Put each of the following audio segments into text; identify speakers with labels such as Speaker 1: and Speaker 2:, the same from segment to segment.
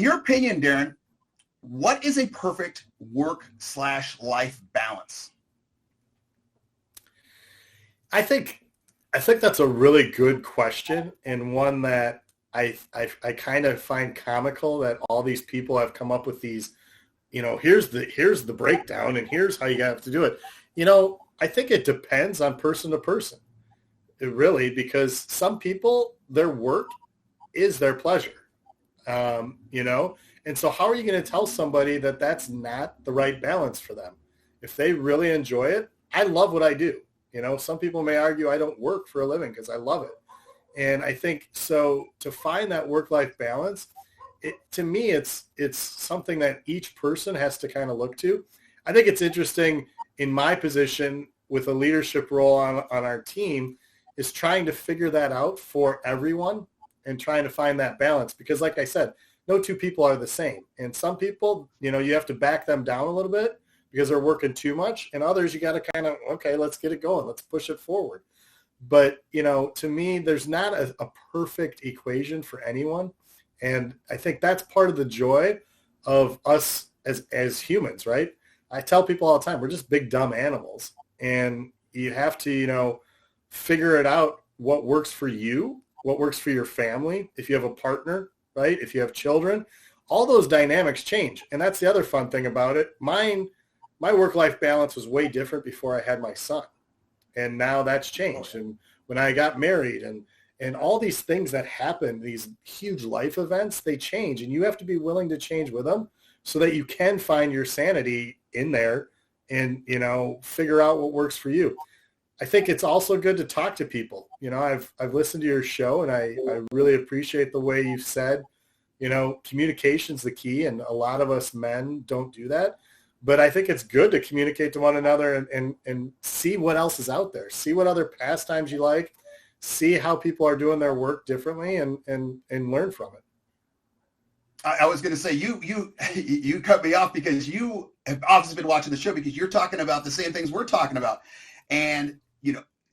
Speaker 1: your opinion, Darrin, what is a perfect work/life balance?
Speaker 2: I think that's a really good question, and one that I kind of find comical that all these people have come up with these, here's the breakdown and here's how you have to do it. I think it depends on person to person. It really, because some people, their work is their pleasure, and so how are you going to tell somebody that that's not the right balance for them? If they really enjoy it, I love what I do. Some people may argue I don't work for a living because I love it. And I think so to find that work-life balance, to me, it's something that each person has to kind of look to. I think it's interesting in my position with a leadership role on our team is trying to figure that out for everyone and trying to find that balance. Because like I said, no two people are the same. And some people, you have to back them down a little bit because they're working too much. And others, you got to kind of, okay, let's get it going. Let's push it forward. But, to me, there's not a perfect equation for anyone. And I think that's part of the joy of us as humans, right? I tell people all the time, we're just big, dumb animals. And you have to, figure it out what works for you, what works for your family. If you have a partner, right? If you have children, all those dynamics change. And that's the other fun thing about it. My work-life balance was way different before I had my son. And now that's changed. And when I got married and all these things that happen, these huge life events, they change. And you have to be willing to change with them so that you can find your sanity in there and, figure out what works for you. I think it's also good to talk to people. I've listened to your show and I really appreciate the way you've said, communication's the key. And a lot of us men don't do that. But I think it's good to communicate to one another and see what else is out there. See what other pastimes you like. See how people are doing their work differently and learn from it.
Speaker 1: I was going to say, you cut me off because you have obviously been watching the show because you're talking about the same things we're talking about. And,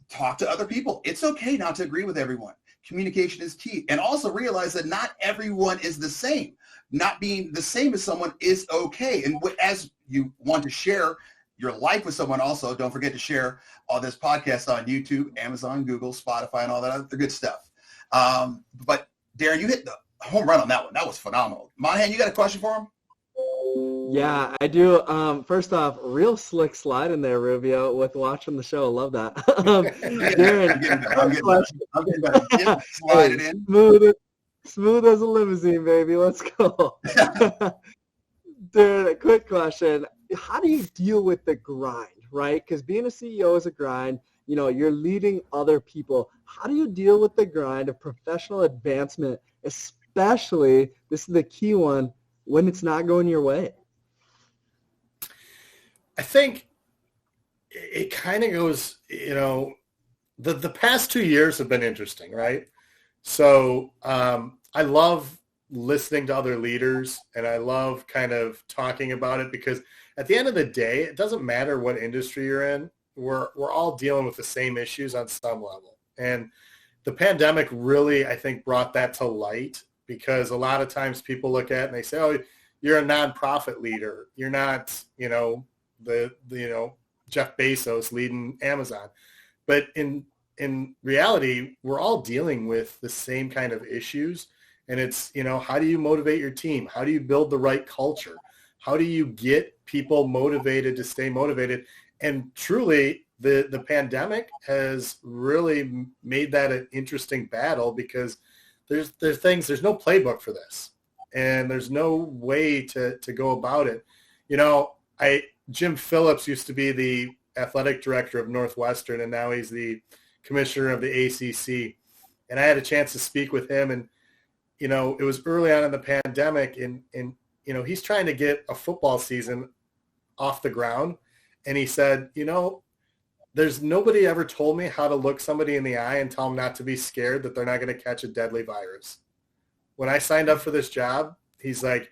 Speaker 1: talk to other people. It's okay not to agree with everyone. Communication is key. And also realize that not everyone is the same. Not being the same as someone is okay. And as you want to share your life with someone also, don't forget to share all this podcast on YouTube, Amazon, Google, Spotify, and all that other good stuff. But Darrin, you hit the home run on that one. That was phenomenal. Monaghan, you got a question for him?
Speaker 3: Yeah, I do. First off, real slick slide in there, Rubio, with watching the show. I love that. Darrin,
Speaker 1: I'm getting better. Slide it in.
Speaker 3: Smooth as a limousine, baby. Let's go. Darrin, a quick question. How do you deal with the grind, right? Because being a CEO is a grind. You're leading other people. How do you deal with the grind of professional advancement, especially, this is the key one, when it's not going your way?
Speaker 2: I think it kind of goes, the past 2 years have been interesting, right? So I love listening to other leaders and I love kind of talking about it because at the end of the day, it doesn't matter what industry you're in. We're all dealing with the same issues on some level. And the pandemic really, I think, brought that to light because a lot of times people look at it and they say, oh, you're a nonprofit leader. You're not, the Jeff Bezos leading Amazon. But in reality, we're all dealing with the same kind of issues. And it's, how do you motivate your team? How do you build the right culture? How do you get people motivated to stay motivated? And truly, the pandemic has really made that an interesting battle because there's no playbook for this. And there's no way to go about it. Jim Phillips used to be the athletic director of Northwestern, and now he's the commissioner of the ACC. And I had a chance to speak with him, and, it was early on in the pandemic, and he's trying to get a football season off the ground. And he said, there's nobody ever told me how to look somebody in the eye and tell them not to be scared that they're not going to catch a deadly virus. When I signed up for this job, he's like,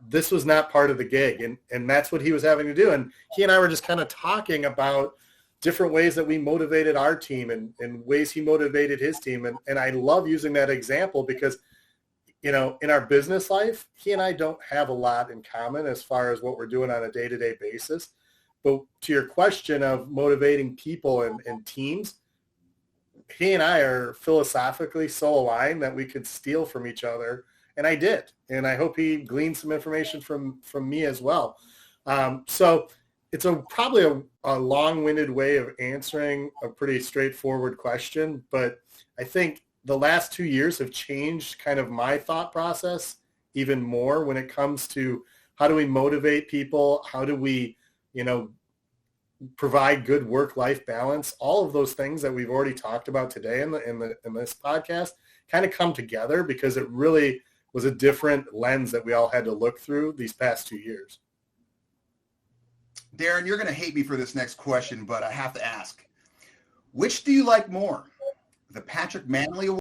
Speaker 2: this was not part of the gig. And that's what he was having to do. And he and I were just kind of talking about different ways that we motivated our team and ways he motivated his team. And I love using that example because in our business life, he and I don't have a lot in common as far as what we're doing on a day-to-day basis. But to your question of motivating people and teams, he and I are philosophically so aligned that we could steal from each other. And I did. And I hope he gleaned some information from me as well. So it's probably a long-winded way of answering a pretty straightforward question. But I think the last 2 years have changed kind of my thought process even more when it comes to how do we motivate people? How do we, provide good work-life balance? All of those things that we've already talked about today in this podcast kind of come together because it really was a different lens that we all had to look through these past 2 years.
Speaker 1: Darrin, you're going to hate me for this next question, but I have to ask, which do you like more? The Patrick Manley Award